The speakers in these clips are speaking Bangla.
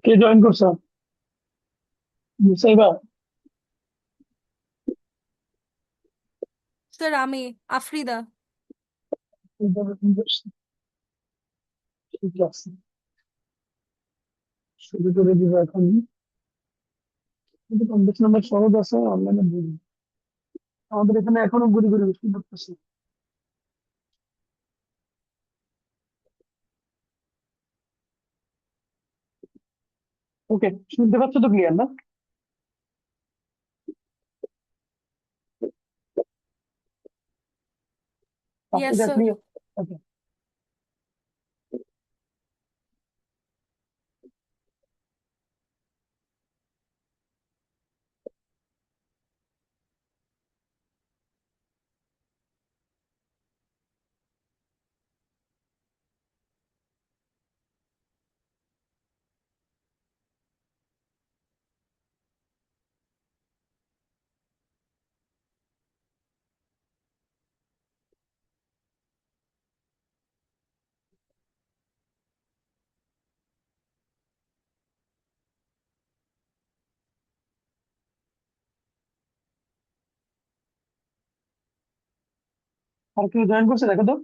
কে জয়েন করছো? মুসাইবা? স্যার আমি আফ্রিদা। ঠিক আছে, শুরু করে দিব এখন। কিন্তু 50 নম্বর সহজ আছে, অনলাইনে বুঝি। আমাদের এখানে এখনো গুড়ি গুড়ি বৃষ্টি পড়তেছে। ওকে, শুনতে পাচ্ছ তো ক্লিয়ার না? ইয়েস বাকিটা স্যার। ক্লিয়ার? ওকে। আর কেউ জয়েন করছে দেখো তো।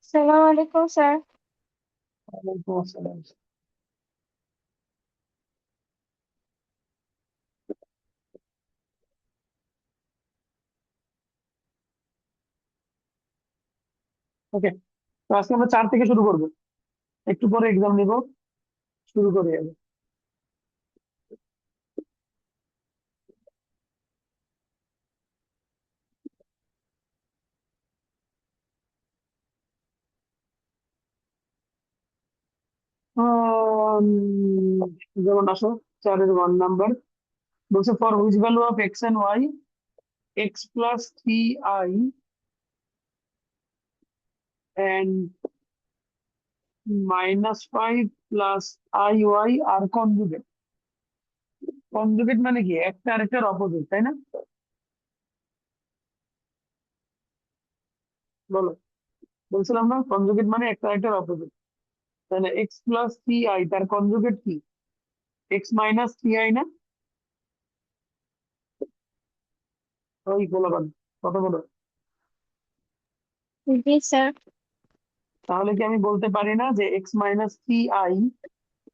সালাম আলাইকুম স্যার। ওয়ালাইকুম আসসালাম। ওকে, তো আজকে আমরা 4 থেকে শুরু করবো। একটু পরে এক্সাম নিব, শুরু করে যাবো। আম, যেমন আসো, 4-এর 1 নাম্বার বলছে for which value of X and Y x+3i and -5 + iy আর কনজুগেট। কনজুগেট মানে কি? একটা আরেকটার অপোজিট, তাই না? বলো। বলছিলাম না কনজুগেট মানে একটা আরেকটার অপোজিট। তাহলে x+3i তার কনজুগেট কি? x-3i না? ওই বলবান, কত বলো। জি স্যার। তাহলে কি আমি বলতে পারি না যে x-3i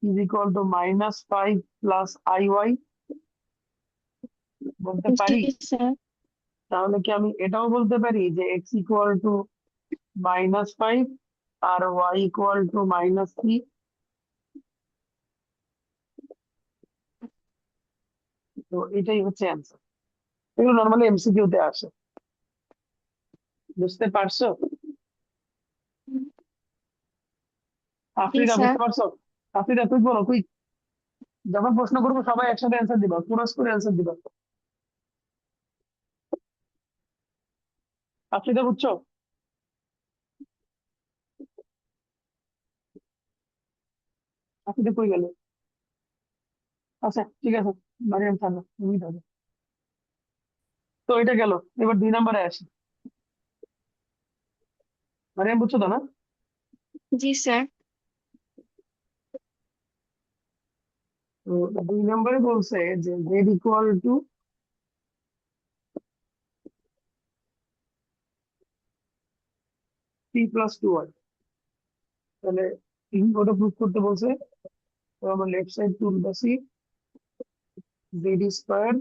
is equal to -5 + iy? বলতে জি পারি। স্যার। তাহলে কি আমি এটাও বলতে পারি যে x ইকুয়াল টু -5 আর y ইকুয়াল টু -3? তো এটাই হচ্ছে অ্যান্সার। এগুলো নর্মালি এমসিকিউ তে আসে। বুঝতে পারছো? জি আফ্রিদা স্যার। বুঝতে পারছো? আফ্রিদা তুই বলো, তুই যখন প্রশ্ন করবো সবাই একসাথে অ্যান্সার দিবা, কোরাস করে অ্যান্সার দিবা। আফ্রিদা বুঝছো? আফ্রিদা কই গেল? আচ্ছা ঠিক আছে, মারিয়াম থাকো, তুমি থাকো। তো এটা গেল। এবার 2 নাম্বারে আসি। মারিয়াম বুঝছো তো না? জি স্যার। তো 2 নাম্বারে বলছে যে জেড ইকুয়াল টু p+2y। তাহলে ওটা প্রুভ করতে বলছে। তো আমরা লেফট সাইড তুলতেছি, z²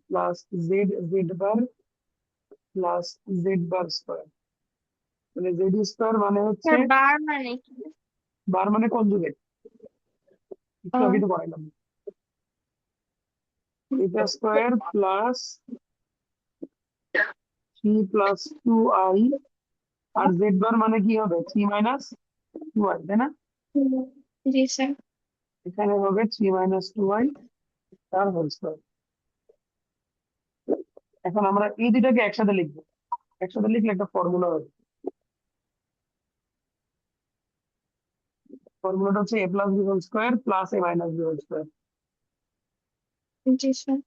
plus z bar plus z bar square. মানে z² মানে হচ্ছে, স্যার বার মানে কি? বার মানে কনজুগেট। একটু আগে আহ, তো করাইলাম। এটা² প্লাস 3+2i। আর z বার মানে কি হবে? 3 - 2i, তাই না? হুম, জি স্যার। এখানে হবে 3 - 2i তার হোল স্কোয়ার। এখন আমরা এই দুটাকে একসাথে লিখবো। একসাথে লিখলে একটা ফর্মুলা হবে। ফর্মুলাটা হচ্ছে a plus B whole square plus a minus B whole square. জি স্যার।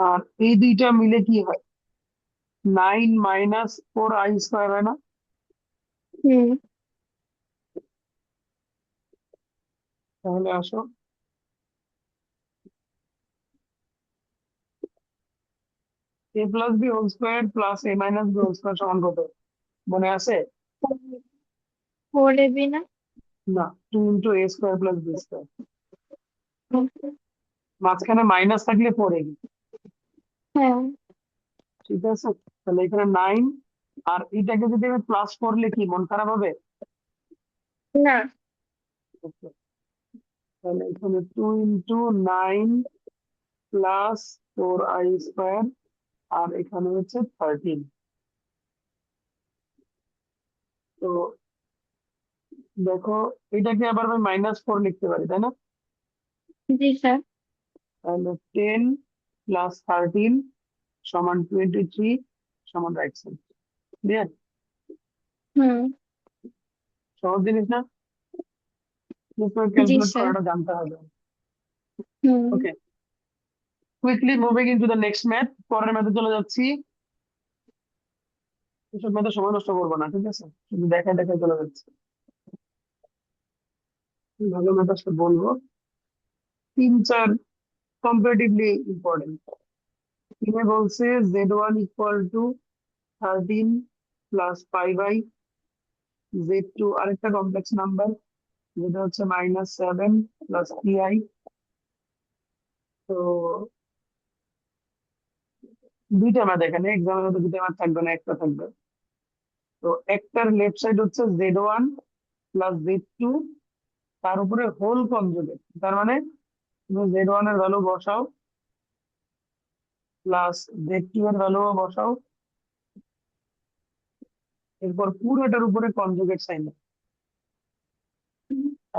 আর এই দুইটা মিলে কি হয়, 9 - 4i² হয় না? হুম। তাহলে আসো, a plus B whole square plus a minus B whole square সমান কত মনে আছে? 4ab না? না, 2 × a² প্লাস b²। হুম, মাঝখানে মাইনাস থাকলে 4ab। হ্যাঁ। ঠিক আছে, তাহলে এখানে 9, আর এটাকে যদি আমি +4 লিখি মন খারাপ হবে? না। Okay, তাহলে এখানে 2 × 9 প্লাস 4i², আর এখানে হচ্ছে 13। তো দেখো, এটাকে আবার আমি -4 লিখতে পারি, তাই না? জি স্যার। তাহলে 10 + 13 = 23 সমান রাইট সাইড। ক্লিয়ার? হুম। সহজ জিনিস না? জি ক্যালকুলেট স্যার। করাটা জানতে হবে। হুম। Okay, quickly moving into the next math. পরের ম্যাথে চলে যাচ্ছি। এসব ম্যাথে সময় নষ্ট করবো না, ঠিক আছে? শুধু দেখায় দেখায় চলে যাচ্ছে। ভালো ম্যাথ আসলে বলবো, 3-4 কম্পারেটিভলি ইম্পর্টেন্ট। তিনে বলছে z1 = 13 + 5i, z2 আরেকটা কমপ্লেক্স নাম্বার, যেটা হচ্ছে -7 + 3i। তো দুইটা ম্যাথ, এখানে এক্সামের মধ্যে দুইটা ম্যাথ থাকবে না, একটা থাকবে। তো একটার লেফট সাইড হচ্ছে z1 + z2, তার উপরে হোল কনজুগেট। তার মানে তুমি z1 এর ভ্যালু বসাও প্লাস z2 এর ভ্যালু বসাও, এরপর পুরোটার উপরে কনজুগেট সাইন।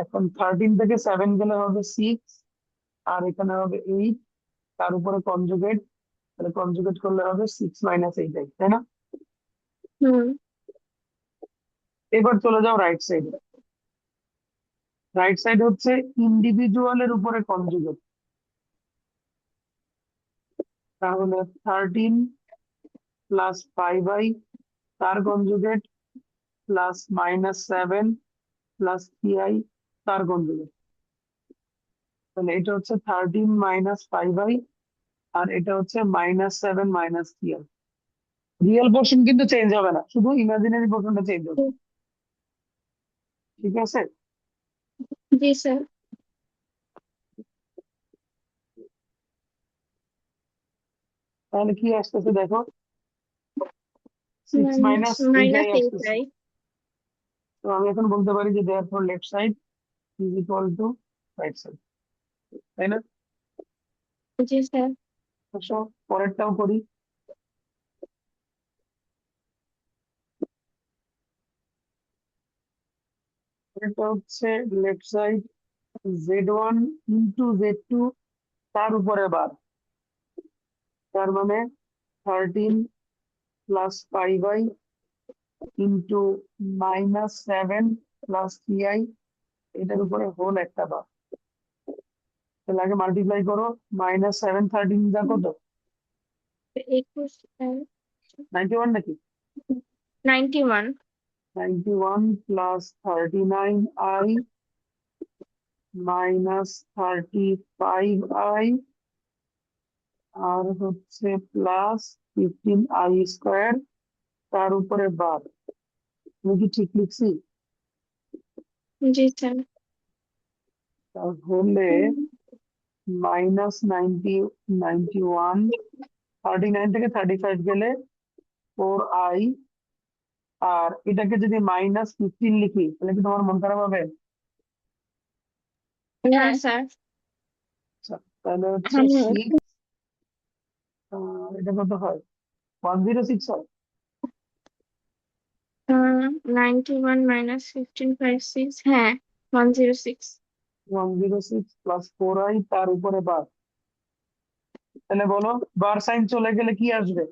এখন 13 থেকে 7 গেলে হবে 6, আর এখানে হবে 8, তার উপরে কনজুগেট, তাহলে কনজুগেট করলে হবে 6 - 8, তাই না? হুম। এবার চলে যাও রাইট সাইডে। রাইট সাইড হচ্ছে ইন্ডিভিজুয়ালের উপরে কনজুগেট। তাহলে 13 + 5i তার কনজুগেট প্লাস -7 + 3i তার কনজুগেট। তাহলে এটা হচ্ছে 13 - 5i, আর এটা হচ্ছে -7 - 3i। রিয়েল পোর্শন কিন্তু চেঞ্জ হবে না, শুধু ইমাজিনারি পোর্শনটা চেঞ্জ হবে। ঠিক আছে? জি স্যার। তাহলে কি আসতেছে দেখো, 6 - 8i আসতেছে। -8i। তো আমি এখন বলতে পারি যে therefore left side is equal two right side, তাই না? জি স্যার। আসো পরেরটাও করি। পরেরটা হচ্ছে লেফট সাইড z1 × z2 তার উপরে বার, তার মানে 13 + 5i ইন্টু -7 + 3i, এটার উপরে হোল একটা বার। তাহলে আগে মাল্টিপ্লাই করো, -7 13 যা কত, 21 91 নাকি? 91। 91 + 39i -35i, আর হচ্ছে +15i², তার উপরে বার। আমি কি ঠিক লিখছি? জি স্যার। তাহলে -91, 39 থেকে 35 গেলে 4i, আর এটাকে যদি -15 লিখি তাহলে কি তোমার মন খারাপ হবে? না স্যার। আচ্ছা, তাহলে হচ্ছে হুম। 6, এটা কত হয়, 106 হয়। 91 - 15 5 6, হ্যাঁ 106। 106 + 4i তার উপরে বার। তাহলে বলো, বার সাইন চলে গেলে কি আসবে?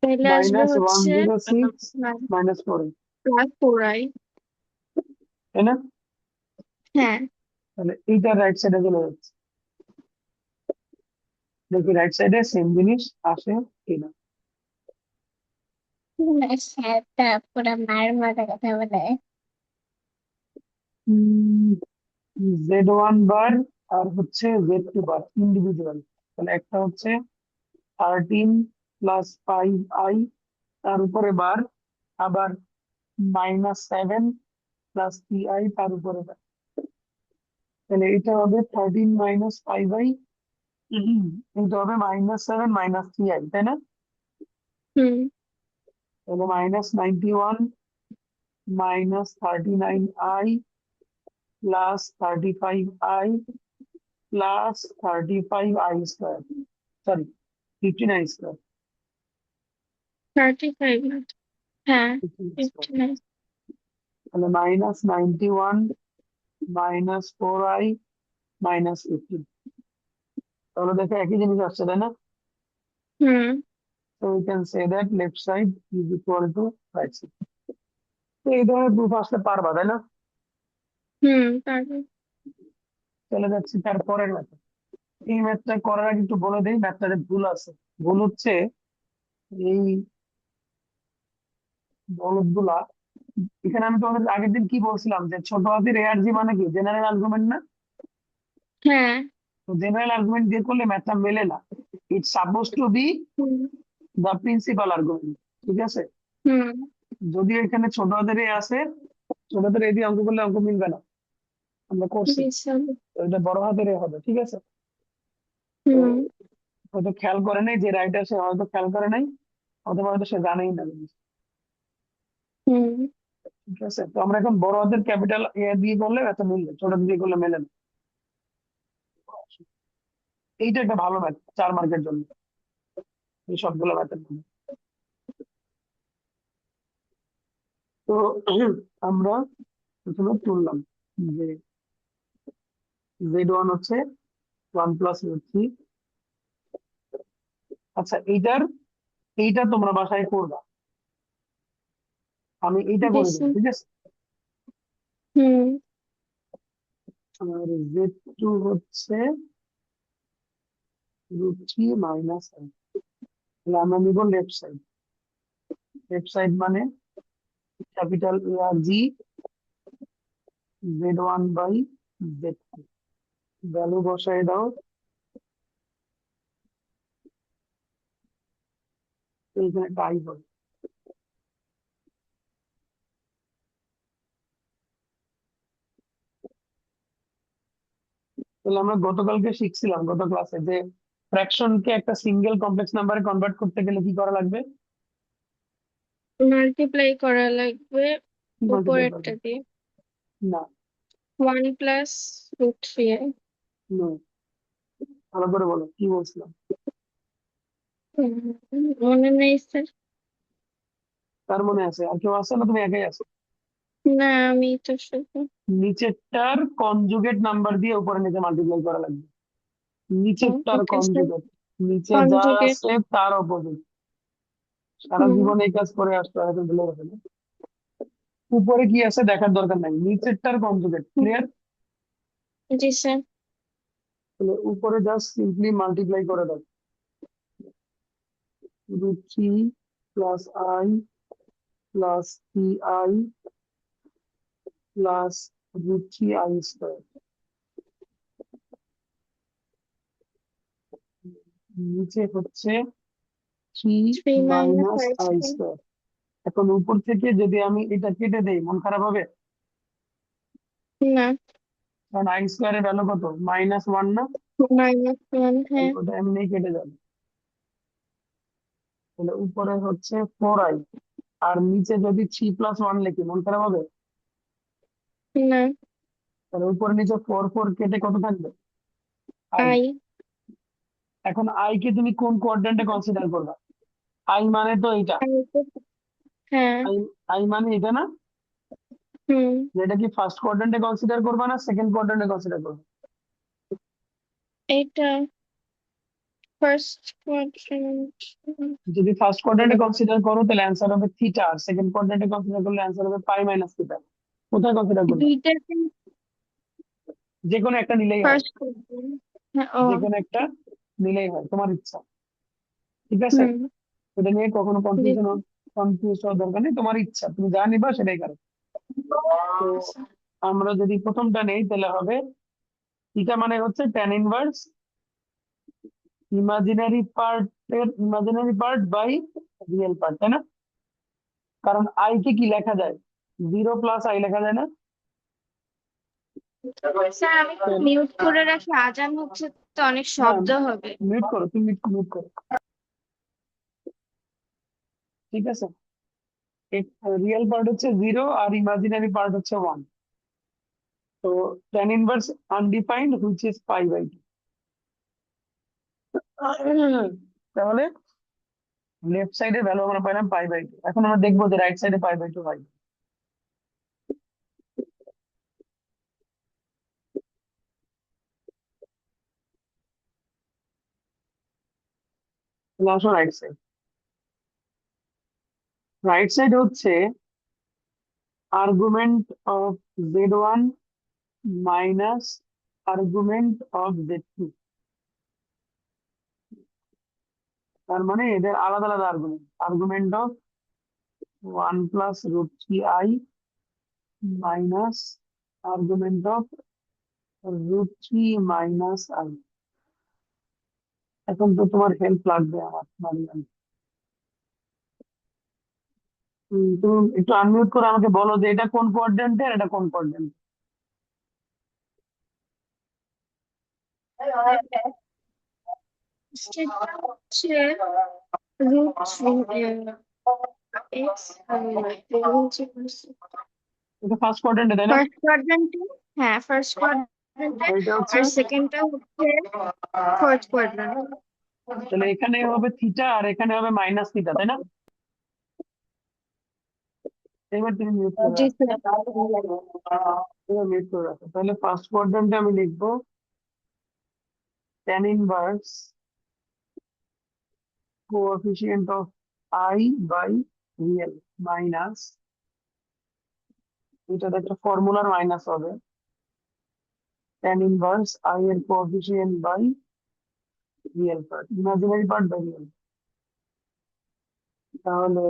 তাহলে আসবে হচ্ছে -106 - 4i। +4i। তাই না? হ্যাঁ তাহলে এইটা রাইট সাইডে চলে যাচ্ছে, দেখি রাইট সাইডে সেম জিনিস আসে কিনা। না স্যার তারপরে মায়ের মতো কথা বলে। Z1 বার আর হচ্ছে Z2 বার ইন্ডিভিজুয়াল। তাহলে একটা হচ্ছে 13 প্লাস 5i, তার উপরে বার, আবার -7 প্লাস 3i তার উপরে বার। তাহলে এটা হবে 13 মাইনাস 5i, এটা হবে -7 -3i, তাই না? হুম তাহলে -91 -39i plus 35i plus 35i square, sorry 15i square. 35 না, হ্যাঁ 59। তাহলে -91 -4i -15। তাহলে দেখো একই জিনিস আসছে, তাই না? হুম So we can say that left side is equal to right side. তো এই ধরনের প্রুফ আসলে পারবা, তাই না? তারপর চলে যাচ্ছি তার পরের ম্যাথড। এই ম্যাথটা করার আগে একটু বলে দিই ম্যাথটাতে ভুল আছে। ভুল হচ্ছে এই বলদগুলা, এখানে আমি তোমাদের আগের দিন কি বলছিলাম যে ছোট হাতের ARG মানে কি জেনারেল আর্গুমেন্ট না? হ্যাঁ তো জেনারেল আর্গুমেন্ট দিয়ে করলে ম্যাথটা মেলে না। It's suppose to be hmm the principal argument, ঠিক আছে? হুম যদি এখানে ছোট হাতের এ আছে, ছোট হাতের এ দিয়ে অঙ্ক করলে অঙ্ক মিলবে না, আমরা করছি। বিশাল। তো এটা বড় হাতের এ হবে, ঠিক আছে? তো হুম হয়তো খেয়াল করে নাই যে রাইটার, সে হয়তো খেয়াল করে নাই, অথবা হয়তো সে জানেই না জিনিস, হুম ঠিক আছে? তো আমরা এখন বড় হাতের ক্যাপিটাল এ দিয়ে করলে এত মিলবে, ছোট দিয়ে করলে মেলে না। এইটা একটা ভালো ম্যাথ 4 মার্কের জন্য, এই সবগুলো ম্যাথের জন্য। তো আমরা প্রথমে তুললাম যে Z1 হচ্ছে 1 + √3। আচ্ছা এইটা তোমরা বাসায় করবা, আমি এইটা করে দেবো, বিশাল। ঠিক আছে? হুম আর Z2 হচ্ছে √3 -1, তাহলে আমরা নিব লেফট সাইড। লেফট সাইড মানে ক্যাপিটাল ARG Z1/Z2, ভ্যালু বসায় দাও। এইখানে টাই হবে। তাহলে আমরা গতকালকে শিখছিলাম গত ক্লাসে যে ফ্র্যাকশনকে একটা সিঙ্গেল কমপ্লেক্স নাম্বারে কনভার্ট করতে গেলে কি করা লাগবে? মাল্টিপ্লাই করা লাগবে কি মাল্টিপ্লাই করবে? উপরেরটা দিয়ে। না, 1 + √3। no, ভালো করে বলো কি বলছিলাম। মনে নেই স্যার। তার মনে আছে? আর কেউ আছে না, তুমি একাই আছো? না আমি তো শুধু। নিচেরটার কনজুগেট নাম্বার দিয়ে উপরে নিচে মাল্টিপ্লাই করা লাগবে। নিচেরটার ওকে স্যার। কনজুগেট, নিচে যা কনজুগেট। আছে তার অপোজিট। সারা হুম জীবন এই কাজ করে আসতো, হয়তো ভুলে গেছে না? উপরে কি আছে দেখার দরকার নাই, নিচেরটার কনজুগেট, হুম, ক্লিয়ার? জি স্যার। তাহলে উপরে জাস্ট সিম্পলি মাল্টিপ্লাই করে দাও। √3 + i + 3i প্লাস √3i²। নিচে হচ্ছে 3 3 - - i²। i²। এখন উপর থেকে যদি আমি এটা কেটে দেই মন খারাপ হবে? না কারণ i² এর ভ্যালু কত? -1 না? -1, তাহলে হ্যাঁ। ওটা এমনি কেটে যাবে। তাহলে উপরে হচ্ছে 4i, আর নিচে যদি 3 + 1 লিখি মন খারাপ হবে? না তাহলে উপরে নিচে 4 কেটে কত থাকবে? i। i। এখন i কে তুমি কোন কোয়াড্রেন্টে কনসিডার করবা? i মানে তো এইটা, হ্যাঁ। i i মানে এটা না? হুম যেটা কি ফার্স্ট কোয়াড্রেন্টে কনসিডার করবা না সেকেন্ড কোয়াড্রেন্টে কনসিডার করবে? এটা ফার্স্ট কোয়াড্রেন্ট। যদি ফার্স্ট কোয়াড্রেন্টে কনসিডার করো তাহলে অ্যান্সার হবে থিটা, আর সেকেন্ড কোয়াড্রেন্টে কনসিডার করলে অ্যান্সার হবে পাই - থিটা। কোথায় কনসিডার করবে? দুইটাকে যে কোনো একটা নিলেই হয়, ফার্স্ট করবো। হ্যাঁ, ও যে কোনো একটা নিলেই হয়, তোমার ইচ্ছা। ঠিক আছে, হুম। এটা নিয়ে কখনো কনফিউজ হওয়ার দরকার নেই, তোমার ইচ্ছা, তুমি যা নিবা সেটাই করো। তো আমরা যদি প্রথমটা নেই তাহলে হবে এটা মানে হচ্ছে tan inverse imaginary part by real part, তাই না? কারণ আই কে কি লেখা যায়, 0 + i লেখা যায় না? স্যার আমি একটু তো মিউট করে রাখি, আজান হচ্ছে তো অনেক হ্যাঁ, শব্দ হবে। মিউট করো, তুমি মিউট করো। ঠিক আছে, রিয়েল পার্ট হচ্ছে 0 আর ইমাজিনারি পার্ট হচ্ছে 1। তো tan inverse undefined which is π/2। তাহলে লেফট সাইডের ভ্যালু আমরা পাইলাম π/2। এখন আমরা দেখবো যে রাইট সাইডে π/2 হয়। তাহলে আসো রাইট সাইড। রাইট সাইড হচ্ছে argument of z1 minus argument of z2। তার মানে এদের আলাদা আলাদা argument, argument of 1 + √3i minus argument of √3 - i। এখন তো তোমার হেল্প লাগবে আমার, মারিয়াম। তুমি একটু আনমিউট করে আমাকে বলো যে এটা কোন কোয়াড্রেন্টে আর এটা কোন কোয়াড্রেন্ট। সেটা হচ্ছে √3 এক্স আর ওয়াই। এটা ফার্স্ট কোয়াড্রেন্টে, তাই না? ফার্স্ট কোয়াড্রেন্টে, হ্যাঁ ফার্স্ট কোয়াড্রেন্টে, আর এটা হচ্ছে, আর সেকেন্ডটা হচ্ছে ফোর্থ কোয়াড্রেন্ট। তাহলে এখানে হবে থিটা আর এখানে হবে মাইনাস থিটা, তাই না? এবার তুমি মিউট করে জি রাখো, স্যার। এবার মিউট করে রাখো। তাহলে ফার্স্ট কোয়াড্রেন্টে আমি লিখবো tan inverse coefficient of i by real minus, এটার একটা ফর্মুলার মাইনাস হবে tan ইনভার্স i এর coefficient by real part, imaginary part by real. তাহলে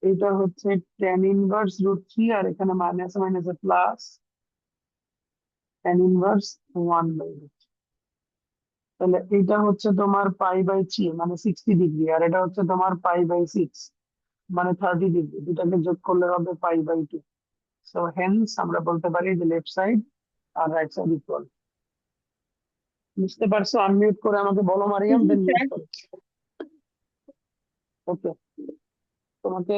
এটা হচ্ছে tan ইনভার্স √3 আর এখানে minus minus plus tan inverse 1/√3। তাহলে এটা হচ্ছে তোমার π/3 মানে 60 ডিগ্রি, আর এটা হচ্ছে তোমার π/6 মানে 30 ডিগ্রি। দুটাকে যোগ করলে হবে π/2। সো হেন্স আমরা বলতে পারি যে লেফট সাইড আর রাইট সাইড ইকুয়াল। বুঝতে পারছো? আনমিউট করে আমাকে বলো মারিয়াম, জি দেন মিউট স্যার। করো। ওকে, তোমাকে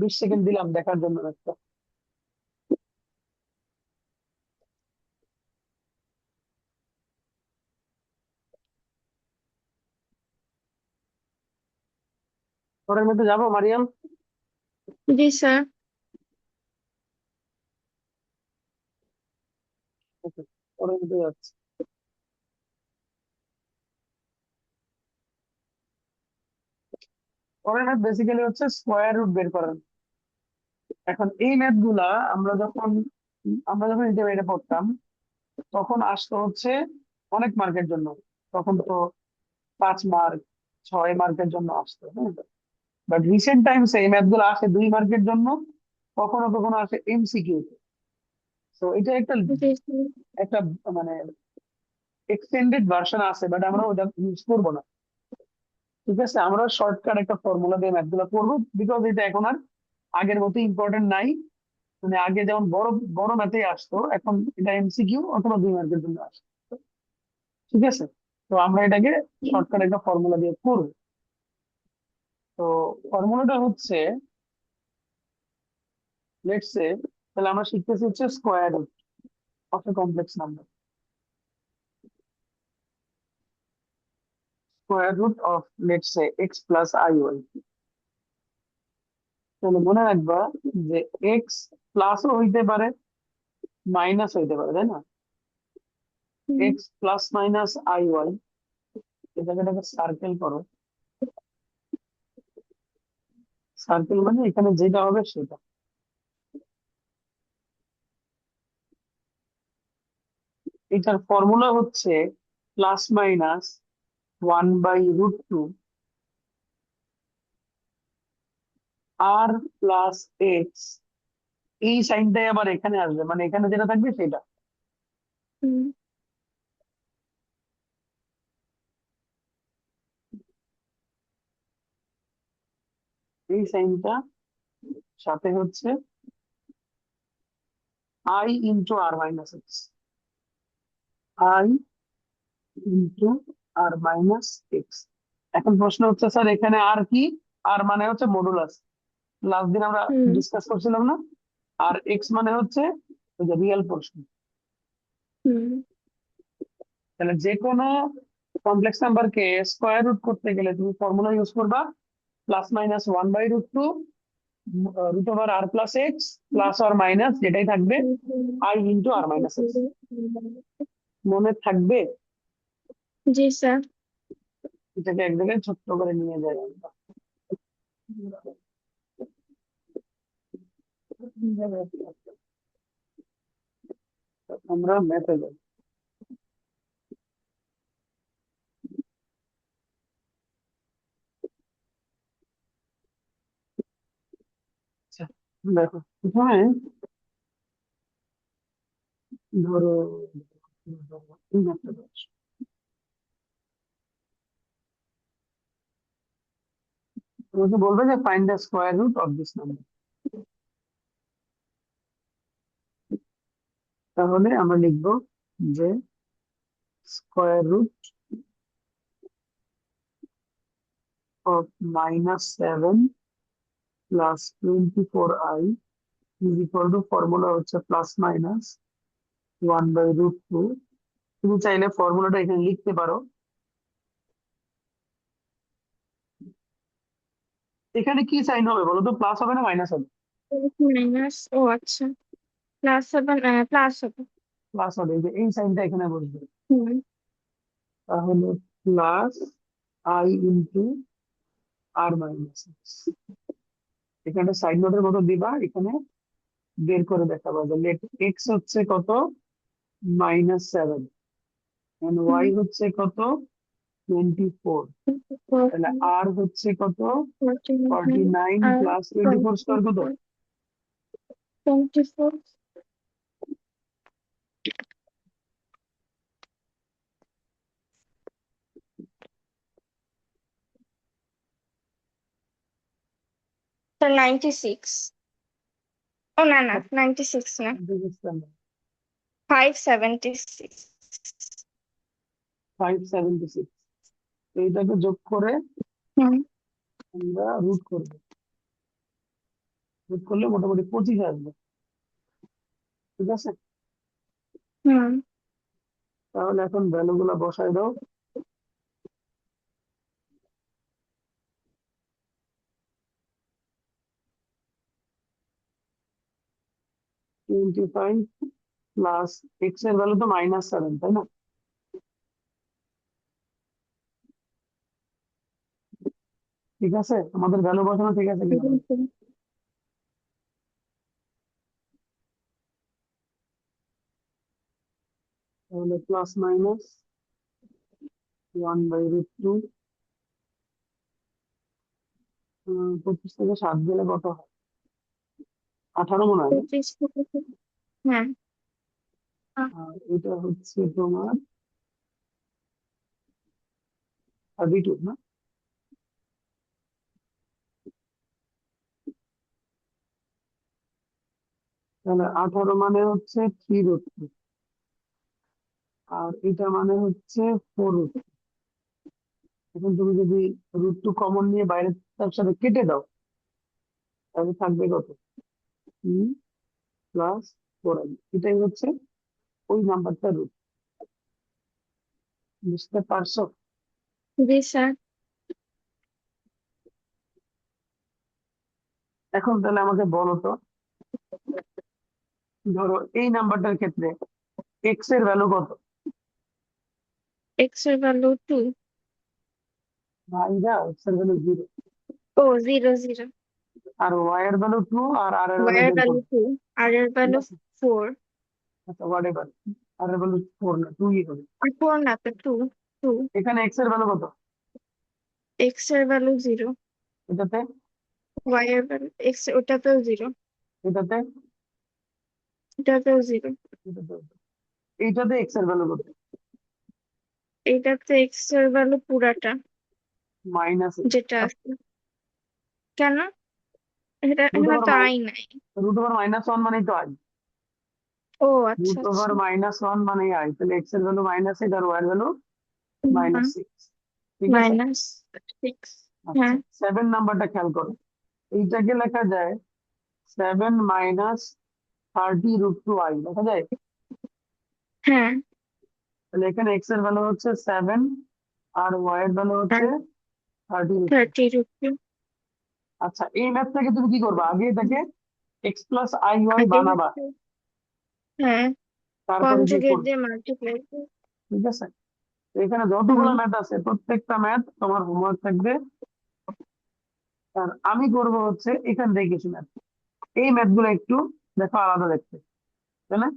20 সেকেন্ড দিলাম দেখার জন্য একটা। পরের মধ্যে যাবো মারিয়াম? জি স্যার। ওকে, পরের মধ্যে যাচ্ছি। পরের ম্যাথ বেসিক্যালি হচ্ছে স্কোয়ার রুট বের করার। এখন এই ম্যাথ গুলা আমরা যখন ইন্টারমিডিয়েটে পড়তাম তখন আসতো হচ্ছে অনেক মার্কের জন্য। তখন তো 5 মার্ক, 6 মার্কের জন্য আসতো, হ্যাঁ। বাট রিসেন্ট টাইমস এই ম্যাথ গুলো আসে 2 মার্কের জন্য, কখনো কখনো আসে এমসিকিউ তে। তো এটা একটা জি স্যার। একটা মানে এক্সটেন্ডেড ভার্সন আছে, বাট আমরা ওটা ইউজ করবো না। ঠিক আছে, আমরা শর্টকাট একটা ফর্মুলা দিয়ে ম্যাথ গুলো করবো, বিকজ এটা এখন আর আগের মতো ইম্পর্টেন্ট নাই। মানে আগে যেমন বড় বড় ম্যাথে আসতো, এখন এটা এমসিকিউ অথবা 2 মার্কের জন্য আসে। ঠিক আছে, তো আমরা এটাকে শর্টকাট একটা ফর্মুলা দিয়ে করবো। তো ফর্মুলাটা হচ্ছে, লেটস সে, তাহলে আমরা শিখতেছি হচ্ছে square root of a complex number, square root of let's say X plus I Y. তাহলে মনে রাখবা যে এক্স প্লাসও হইতে পারে, মাইনাস হইতে পারে, তাই না? হুম। X plus minus I Y, এই জায়গাটাকে সার্কেল করো। সার্কেল মানে এখানে যেটা হবে সেটা। এটার ফর্মুলা হচ্ছে প্লাস মাইনাস 1/√2 আর প্লাস এক্স। এই সাইনটাই আবার এখানে আসবে, মানে এখানে যেটা থাকবে সেটা। হুম এই সাইনটা সাথে হচ্ছে I into R minus X, I into R minus X. এখন প্রশ্ন হচ্ছে স্যার এখানে আর কি? আর মানে হচ্ছে মডুলাস, লাস্ট দিন আমরা হুম ডিসকাস করছিলাম না। আর এক্স মানে হচ্ছে ওই যে রিয়েল পোর্শন। হুম তাহলে যে কোনো কমপ্লেক্স নাম্বারকে স্কোয়ার রুট করতে গেলে তুমি ফর্মুলা ইউজ করবা plus minus 1/√2 root over R plus X plus R minus যেটাই থাকবে I into R minus X. মনে থাকবে? জি স্যার। এটাকে এক জায়গায় ছোট্ট করে নিয়ে যাই আমরা। আমরা ম্যাথে যাই। আচ্ছা, দেখো প্রথমে ধরো এই ম্যাথটা দাও। তোমাকে বলবে যে find the square root of this number, তাহলে আমরা লিখবো যে square root of -7 plus 24i is equal to, formula হচ্ছে প্লাস মাইনাস 1/√2। তুমি চাইলে ফর্মুলাটা এখানে লিখতে পারো। এখানে কি সাইন হবে বলো তো, প্লাস হবে না মাইনাস হবে? মাইনাস, ও আচ্ছা, প্লাস হবে, প্লাস হবে। প্লাস হবে, এই যে এই সাইনটা এখানে বসবে। হুম তাহলে plus I into R minus X, এখানে সাইড নোটের মতো দিবা, এখানে বের করে দেখাবো যে লেট এক্স হচ্ছে কত, -7, এন্ড হুম ওয়াই হচ্ছে কত, 24। তাহলে আর হচ্ছে কত, 49 আর প্লাস 24 স্কোয়ার কত? 24, তো 96, ও না না 96 না, 576। 576। এইটাকে যোগ করে হুম আমরা রুট করবো, রুট করলে মোটামুটি 25 আসবে। ঠিক আছে, হুম তাহলে এখন ভ্যালু গুলা বসাই দাও। 25 প্লাস এক্স এর ভ্যালু তো -7, তাই না? ঠিক আছে, আমাদের ভ্যালু বসানো ঠিক আছে কিনা বলো? তাহলে প্লাস মাইনাস 1/√2, 25 থেকে 7 গেলে কত হয়? 18 মনে হয় না? 25 হ্যাঁ। আর এটা হচ্ছে তোমার 32 না? তাহলে 18 মানে হচ্ছে 3√2, আর এটা মানে হচ্ছে 4√2। এখন তুমি যদি √2 কমন নিয়ে বাইরে তার সাথে কেটে দাও, তাহলে থাকবে কত, 3 প্লাস 4i। এটাই হচ্ছে ওই নাম্বারটা রুট। বুঝতে পারছো? জি স্যার। এখন তাহলে আমাকে বলো তো, ধরো এই নাম্বারটার ক্ষেত্রে এক্স এর ভ্যালু কত? এক্স এর ভ্যালু 2, ভাইরা এক্স এর ভ্যালু 0, ও 0 0, আর ওয়াই এর ভ্যালু 2, আর আর এর ওয়াই ভ্যালু এর বের ভ্যালু করো। 2, আর এর ঠিক ভ্যালু আছে, 4। আচ্ছা হোয়াট এভার। আর এর ভ্যালু 4 না 2ই হবে। আর 4 না তো 2 2 এখানে x এর ভ্যালু কত? x এর ভ্যালু 0, এটাতে y এর ভ্যালু x ওটাতেও 0, এটাতে এটাতেও 0, এটাতে এইটাতে x এর ভ্যালু কত? এটাতে x এর ভ্যালু পুরাটা মাইনাস যেটা আছে। কেন? এটা রুট এখানে ওভার তো আই নাই। -1 মানেই তো i। ও আচ্ছা রুট আচ্ছা। ওভার -1 মানেই i, তাহলে x এর ভ্যালু -8 আর y এর ভ্যালু -6। ঠিক আছে। -6। আচ্ছা হ্যাঁ 7 নাম্বারটা খেয়াল করো, এইটাকে লেখা যায় 7 -30√2i লেখা যায়। হ্যাঁ। তাহলে এখানে x এর ভ্যালু হচ্ছে 7 আর y এর ভ্যালু হচ্ছে আর 30√2। 30 রুপি আচ্ছা এই ম্যাথ থেকে তুমি কি করবা, আগে এটাকে x প্লাস আই ওয়াই আগে বানাবা, হচ্ছে। হ্যাঁ তারপরে কি কনজুগেট করবে। দিয়ে মাল্টিপ্লাই। ঠিক আছে। তো এখানে হুম। যতগুলো ম্যাথ আছে প্রত্যেকটা ম্যাথ তোমার হোমওয়ার্ক থাকবে। আর আমি করব হচ্ছে এখান থেকে কিছু ম্যাথ, এই ম্যাথ গুলো একটু দেখো আলাদা দেখতে, তাই না?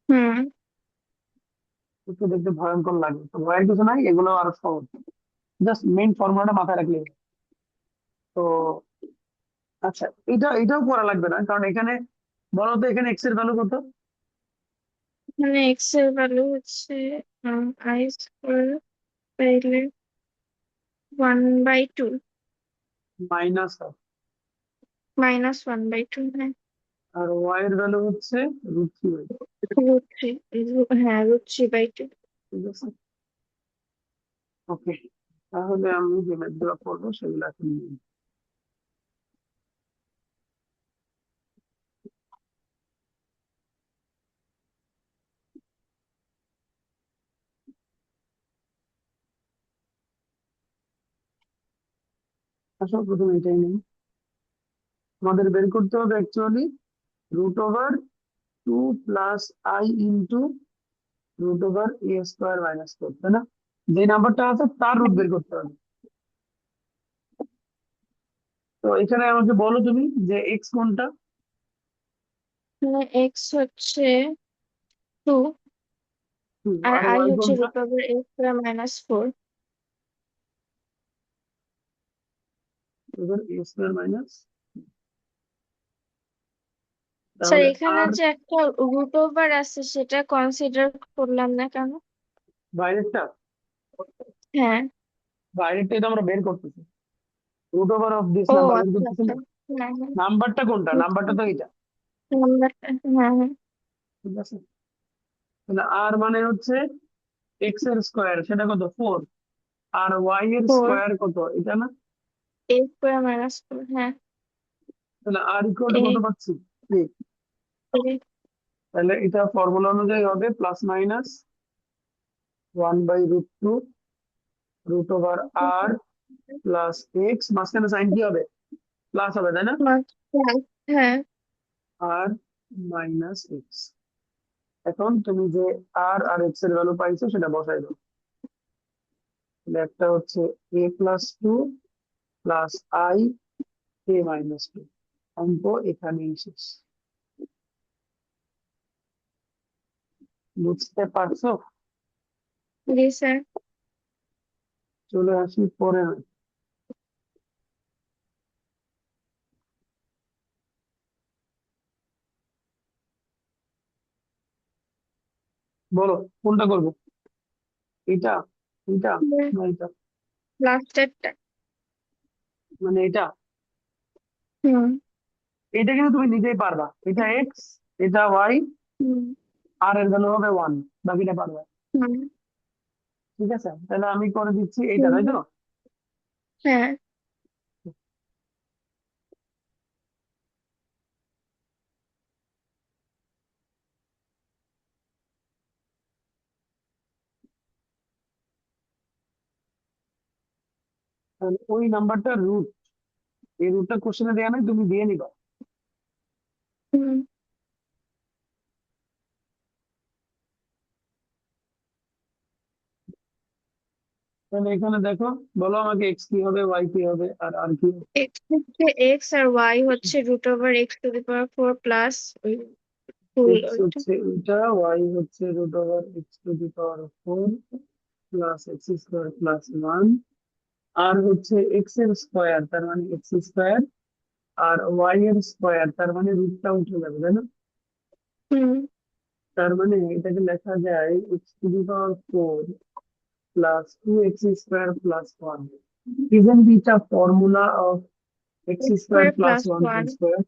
হুম। একটু দেখতে ভয়ঙ্কর লাগে, তো ভয়ের কিছু নাই, এগুলো আরো সহজ, জাস্ট মেইন ফর্মুলাটা মাথায় রাখলে হবে। তো আচ্ছা এটাও করা লাগবে না, কারণ এখানে বলো তো এখানে এক্স এর ভ্যালু কত? মানে x এর ভ্যালু হচ্ছে আই স্কোয়ার পাইলে 1/2 মাইনাস, -1/2। হ্যাঁ আর ওয়াই এর ভ্যালু হচ্ছে √3। √3। হ্যাঁ √3/2। ঠিক আছে। ওকে, তাহলে আমি যে ম্যাথ গুলো করবো সেগুলো এখন নিই। আসলে প্রথমে এটাই নেই, আমাদের বের করতে হবে actually √2 plus I into √a² - 4, তাই না? যে নাম্বারটা আছে তার রুট বের করতে হবে। তো এখানে আমাকে বলো তুমি যে এক্স কোনটা। মানে x হচ্ছে 2 আর আর i ওয়াই হচ্ছে কোনটা? √a² - 4। a²। স্যার তাহলে এখানে আর যে একটা √ওভার আছে সেটা কনসিডার করলাম না কেন? বাইরেরটা, হ্যাঁ। বাইরেরটা এটা আমরা বের করতেছি, √অফ দিস ও নাম্বার বের আচ্ছা করতেছি আচ্ছা। না। হ্যাঁ হ্যাঁ নাম্বারটা কোনটা, নাম্বারটা বুঝলাম। তো এটা। নাম্বারটা হ্যাঁ হ্যাঁ। ঠিক আছে। তাহলে আর মানে হচ্ছে এক্স এর স্কোয়ার, সেটা কত 4, আর ওয়াই এর 4 স্কোয়ার কত এটা না। a² - 4। হ্যাঁ তাহলে আর ইকুয়াল টু a কত পাচ্ছি 3। তাহলে এটা ফর্মুলা অনুযায়ী হবে +-1/√2 √আর প্লাস এক্স, মাঝখানে সাইন কি হবে, প্লাস হবে তাই না, হ্যাঁ। আর -x। এখন তুমি যে আর আর এক্স এর ভ্যালু পাইছো সেটা বসাই দাও। তাহলে একটা হচ্ছে a+2 প্লাস আই a-2, অঙ্ক এখানেই শেষ। বুঝতে পারছো? জি স্যার। চলে আসি পরে। বলো কোনটা করবো, এটা এটা না এটা, লাস্টেরটা। মানে এটা, হুম এটা কিন্তু তুমি নিজেই পারবা, এটা এক্স, এটা ওয়াই, হুম আর এর ভ্যালু হবে 1, বাকিটা পারবা। হুম ঠিক আছে, তাহলে আমি করে দিচ্ছি এটা, হুম, তাই তো। হ্যাঁ। তাহলে ওই নাম্বারটা রুট, এই রুটটা কোশ্চেনে দেওয়া নাই, তুমি দিয়ে নিবা। হুম। তাহলে এখানে দেখো, বলো আমাকে এক্স কি হবে, ওয়াই কি হবে, আর আর কি হবে। x হচ্ছে x আর y হচ্ছে √x⁴ প্লাস ভুল এক্স ওইটা। হচ্ছে এটা, ওয়াই হচ্ছে root over X to the power 4 plus X square plus 1, আর হচ্ছে এক্স এর স্কোয়ার তার মানে এক্স স্কোয়ার, আর ওয়াই এর স্কোয়ার তার মানে রুটটা উঠে যাবে, তাই না? হুম। তার মানে এটাকে লেখা যায় x to the power 4 plus 2x square plus 1. Isn't it a formula of x X square square plus plus 1 1. whole square?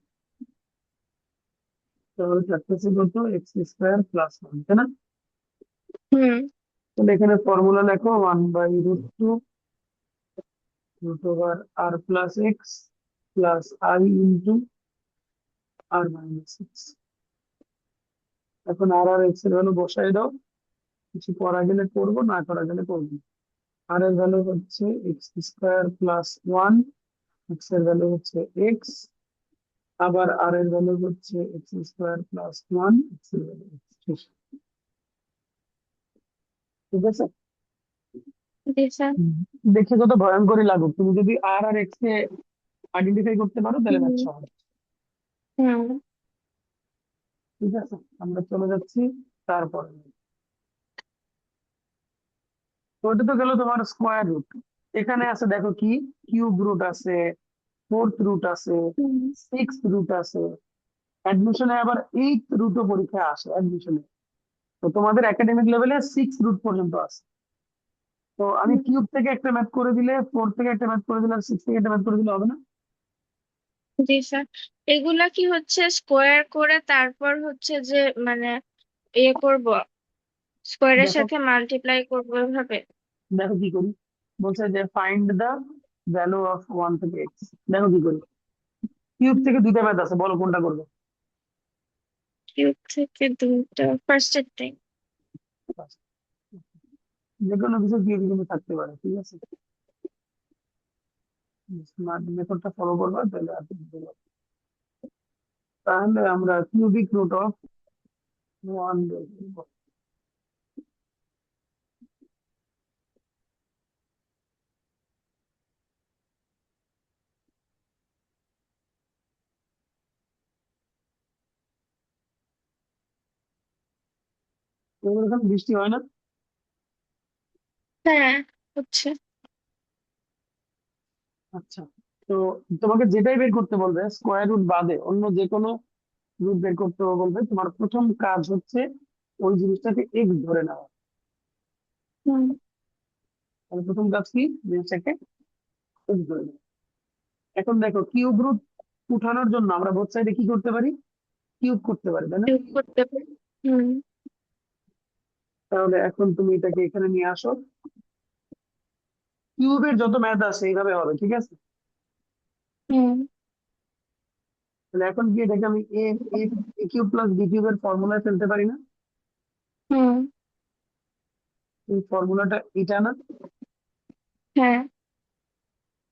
তাহলে থাকতেছে কত x square plus 1, তাই না? হুম। তাহলে এখানে ফর্মুলা লেখো 1/√2 root over r plus x plus I into r minus x. এখন আর আর x এর ভ্যালু বসাই দাও, কিছু করা গেলে করবো, না করা গেলে করবো না। আর এর ভ্যালু হচ্ছে এক্স স্কোয়ার প্লাস 1, এক্স এর ভ্যালু হচ্ছে এক্স, আবার আর এর ভ্যালু হচ্ছে এক্স স্কোয়ার প্লাস 1, এক্স এর ভ্যালু হচ্ছে 6। ঠিক আছে? জি স্যার। হুম। দেখে কত ভয়ঙ্করই লাগুক, তুমি যদি আর আর এক্স কে আইডেন্টিফাই করতে পারো তাহলে ম্যাথ হুম। সহজ। হুম। ঠিক আছে, আমরা চলে যাচ্ছি তারপরে। তো ওটা তো গেল তোমার স্কোয়ার রুট। এখানে আছে দেখো কি, কিউব রুট আছে, ফোর্থ রুট আছে, হুম। সিক্স রুট আছে। অ্যাডমিশনে আবার এইট রুটও পরীক্ষায় আসে অ্যাডমিশনে। তো তোমাদের একাডেমিক লেভেলে সিক্স রুট পর্যন্ত আছে। তো আমি হুম। কিউব থেকে একটা ম্যাথ করে দিলে, ফোর থেকে একটা ম্যাথ করে দিলে, আর সিক্স থেকে একটা ম্যাথ করে দিলে হবে না? জি স্যার। এগুলা কি হচ্ছে স্কোয়ার করে তারপর হচ্ছে যে মানে ইয়ে করব, স্কোয়ারের দেখো, সাথে মাল্টিপ্লাই করবো এভাবে? দেখো কি করি। বলছে যে ফাইন্ড দা ভ্যালু অফ 1 থেকে এক্স। দেখো কি করি। কিউব থেকে দুইটা ম্যাথ আছে, বলো কোনটা করবে। কিউব থেকে দুটো, ফার্স্ট টাইম। যে কোনো কিছু কিউব কিন্তু থাকতে পারে, ঠিক আছে? স্মার্ট মেথডটা ফলো করবা তাহলে আর কিছু হবে না। তাহলে আমরা কিউবিক রুট অফ 1 বের করবো। তোমাদের এখানে বৃষ্টি হয় না? হ্যাঁ, হচ্ছে। আচ্ছা। তো তোমাকে যেটাই বের করতে বলবে স্কোয়ার রুট বাদে অন্য যে কোনো রুট বের করতে বলবে, তোমার প্রথম কাজ হচ্ছে ওই জিনিসটাকে এক্স ধরে নেওয়া। হুম। তাহলে প্রথম কাজ কি, জিনিসটাকে এক্স ধরে নেওয়া। এখন দেখো কিউব রুট উঠানোর জন্য আমরা বোথ সাইডে কি করতে পারি, কিউব করতে পারি, তাই না? কিউব করতে পারি। হুম। তাহলে এখন তুমি এটাকে এখানে নিয়ে আসো। কিউবের যত ম্যাথ আছে এইভাবে হবে, ঠিক আছে? হুম। তাহলে এখন কি এটাকে আমি এ এ এ কিউব প্লাস বি কিউবের ফর্মুলায় ফেলতে পারি না? হুম। এই ফর্মুলাটা এটা না? হ্যাঁ।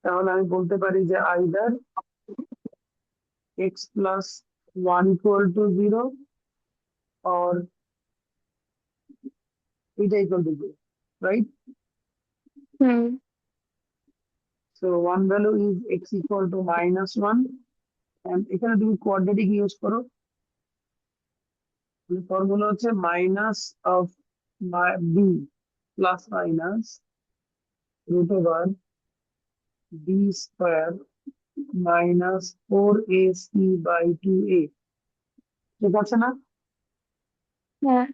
তাহলে আমি বলতে পারি যে either X plus 1 equal to 0 or এটা ইকুয়াল টু 0, রাইট? হুম। So one value is X equal to -1, and এখানে তুমি কোয়াড্রেটিক ইউজ করো। ফর্মুলা হচ্ছে minus of B plus minus root over B square minus 4ac by 2a। ঠিক আছে না? হ্যাঁ।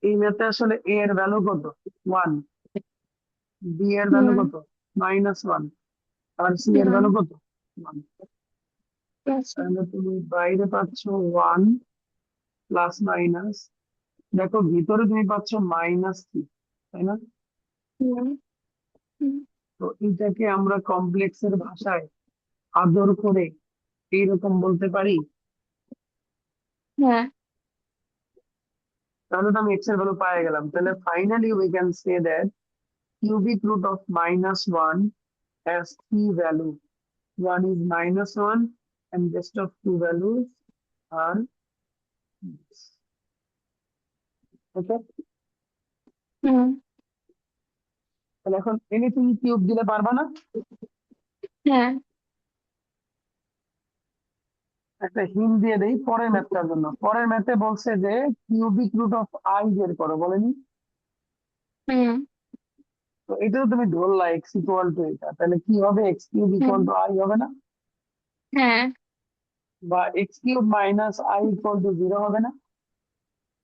এই ম্যাথে আসলে a এর ভ্যালু কত, 1, b এর ভ্যালু হুম। কত, -1, আর c এর হুম। ভ্যালু কত, 1। আচ্ছা। তাহলে তুমি বাইরে পাচ্ছ 1 প্লাস মাইনাস, দেখো ভিতরে তুমি পাচ্ছ -3, তাই না? হুম। হুম। তো এটাকে আমরা কমপ্লেক্সের ভাষায় আদর করে এইরকম বলতে পারি। হ্যাঁ। তাহলে তো আমি এক্স এর ভ্যালু পেয়ে গেলাম। তাহলে finally we can say that cubic root of -1 has three value. One is -1 and rest of two values are this. Okay? হুম। তাহলে এখন এনিথিং কিউব দিলে পারবা না? হ্যাঁ। একটা হিন্ট দিয়ে দেই পরের ম্যাথটার জন্য। পরের ম্যাথে বলছে যে কিউবিক রুট অফ আই বের করো, বলেনি? হুম তো এটা তো তুমি ধরলা এক্স ইকুয়াল টু এটা, তাহলে কি হবে? X cube hmm equal to I হবে না? হ্যাঁ বা x cube minus I equal to 0 হবে না?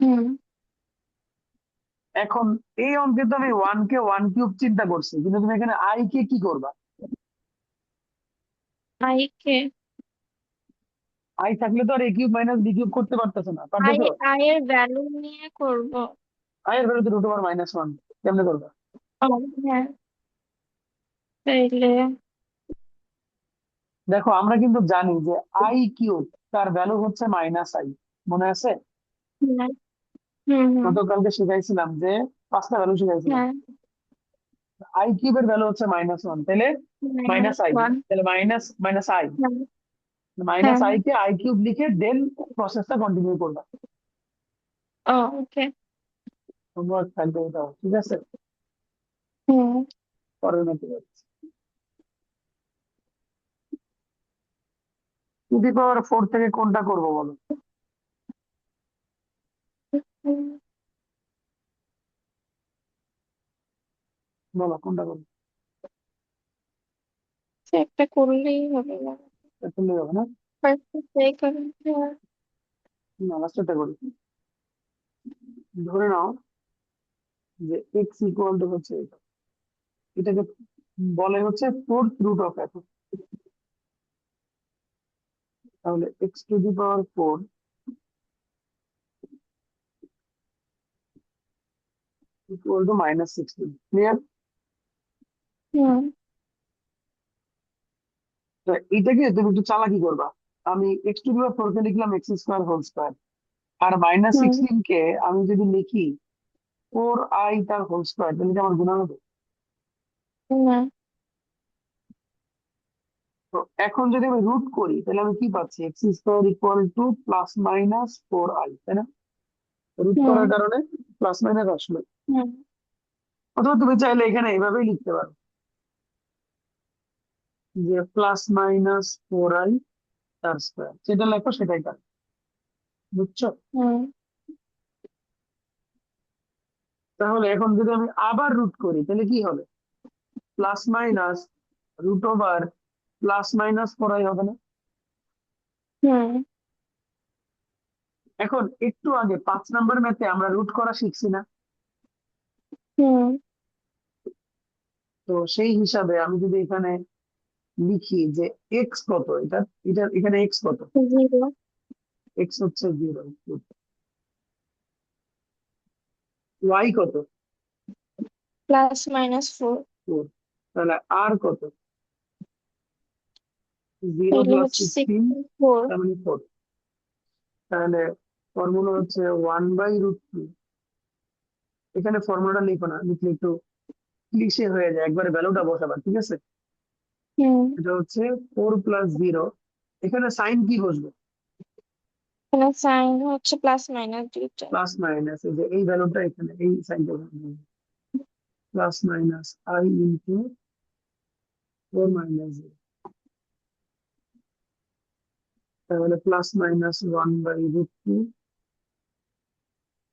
হুম এখন এই অঙ্কে তো আমি ওয়ান কে ওয়ান কিউব চিন্তা করছি, কিন্তু তুমি এখানে আই কে কি করবা? আই কে আই থাকলে তো আর এ কিউব মাইনাস বি কিউব করতে পারতেছো না, আই পারতেছো? আই এর ভ্যালু নিয়ে করব। আই এর ভ্যালু তো রুট ওভার -1, কেমনে করবা? ও হ্যাঁ তাইলে দেখো আমরা কিন্তু জানি যে আই কিউব তার ভ্যালু হচ্ছে -i, মনে আছে? হুম হুম হুম গতকালকে শিখাইছিলাম যে 5টা ভ্যালু শিখাইছিলাম। হ্যাঁ আই কিউবের ভ্যালু হচ্ছে -1, তাহলে মাইনাস -i, ওয়ান তাহলে মাইনাস মাইনাস আই, হ্যাঁ মাইনাস হ্যাঁ আই কে আই কিউব লিখে দেন প্রসেসটা কন্টিনিউ করবা। ও ওকে হোমওয়ার্ক থাকবে এটাও, ঠিক আছে? হুম পরের ম্যাথে যাচ্ছি। 2 to the power 4 থেকে কোনটা করবো বলো? হুম, বলো কোনটা করবো? সে একটা করলেই হবে না এটা করলেই হবে না? ফার্স্ট সেই করেন হ্যাঁ না, লাস্টটা করি। ধরে নাও যে এক্স ইকুয়াল টু হচ্ছে এটা, এটাকে বলে হচ্ছে ফোর্থ রুট অফ এত। তাহলে x⁴ ইকুয়াল টু -16, ক্লিয়ার? হুম তো এটাকে তুমি একটু চালাকি করবা। আমি x⁴ কে লিখলাম x² হোল স্কয়ার, আর হুম -16 কে আমি যদি লিখি 4i তার হোল স্কয়ার, তাহলে কি আমার গুণা হবে? না তো এখন যদি আমি রুট করি তাহলে আমি কি পাচ্ছি? x² ইকুয়াল টু +−4i, তাই না? রুট হুম করার কারণে প্লাস মাইনাস আসলো। হুম অথবা তুমি চাইলে এখানে এইভাবেই লিখতে পারো যে +−4i তার স্কয়ার, যেটা লেখো সেটাই কাজ, বুঝছো? হুম তাহলে এখন যদি আমি আবার রুট করি তাহলে কি হবে? প্লাস মাইনাস √+−4i হবে না? হুম এখন একটু আগে 5 নম্বর ম্যাথে আমরা রুট করা শিখছি না? হুম তো সেই হিসাবে আমি যদি এখানে লিখি যে এক্স কত, এটা এটা এখানে এক্স কত? জিরো এক্স হচ্ছে 0, ওয়াই কত? +−4 4, তাহলে আর কত? 0 তাহলে প্লাস হচ্ছে 16, 64 তার মানে 4। তাহলে ফর্মুলা হচ্ছে 1/√2। এখানে ফর্মুলাটা লিখো না, লিখলে একটু ক্লিশে হয়ে যায়, একবারে ভ্যালুটা বসাবা, ঠিক আছে? হুম এটা হচ্ছে 4 + 0, এখানে সাইন কি বসবে? এখানে সাইন হচ্ছে প্লাস মাইনাস দুইটা প্লাস মাইনাস, এই যে এই ভ্যালুটা এখানে এই সাইনটা +−i × 4 - 0, তাহলে +−1/√2।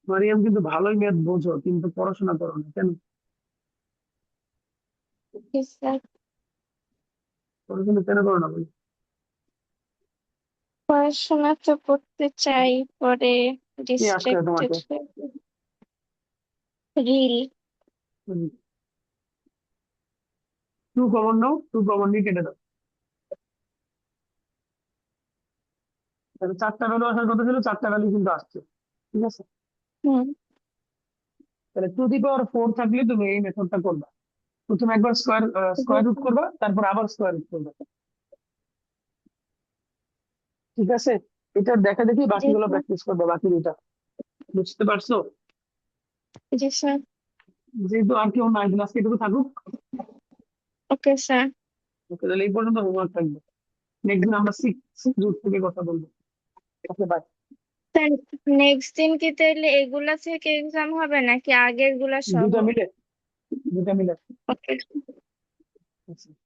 মারিয়াম কিন্তু ভালোই ম্যাথ বোঝো, কিন্তু পড়াশোনা করো না কেন? স্যার পড়াশোনা কেন করো না বলো? পড়াশোনা তো করতে চাই পরে কে আসছে ডিস্ট্রাক্টেড তোমাকে? রিল 2 কমন নাও, 2 কমন নিয়ে কেটে দাও। তাহলে 4টা ভ্যালু আসার কথা ছিল, 4টা ভ্যালু কিন্তু আসছে, ঠিক আছে? হুম তাহলে টু দি পাওয়ার 4 থাকলে তুমি এই মেথডটা করবা। প্রথমে একবার স্কয়ার রুট করবা, তারপর আবার স্কয়ার রুট করবা, ঠিক আছে? এটা দেখা দেখি জি বাকিগুলো স্যার প্র্যাকটিস করবা, বাকি দুটা। বুঝতে পারছো? জি স্যার যেহেতু আর কেউ নাই, তাহলে আজকে এটুকু থাকুক। ওকে স্যার ওকে, তাহলে এই পর্যন্ত হোমওয়ার্ক থাকবে। নেক্সট দিন আমরা 6 রুট থেকে কথা বলবো। ওকে, বাই। স্যার নেক্সট দিন কি তাহলে এগুলা থেকে এক্সাম হবে নাকি আগের গুলা সহ? দুটা মিলে, দুটা মিলে। ওকে আচ্ছা।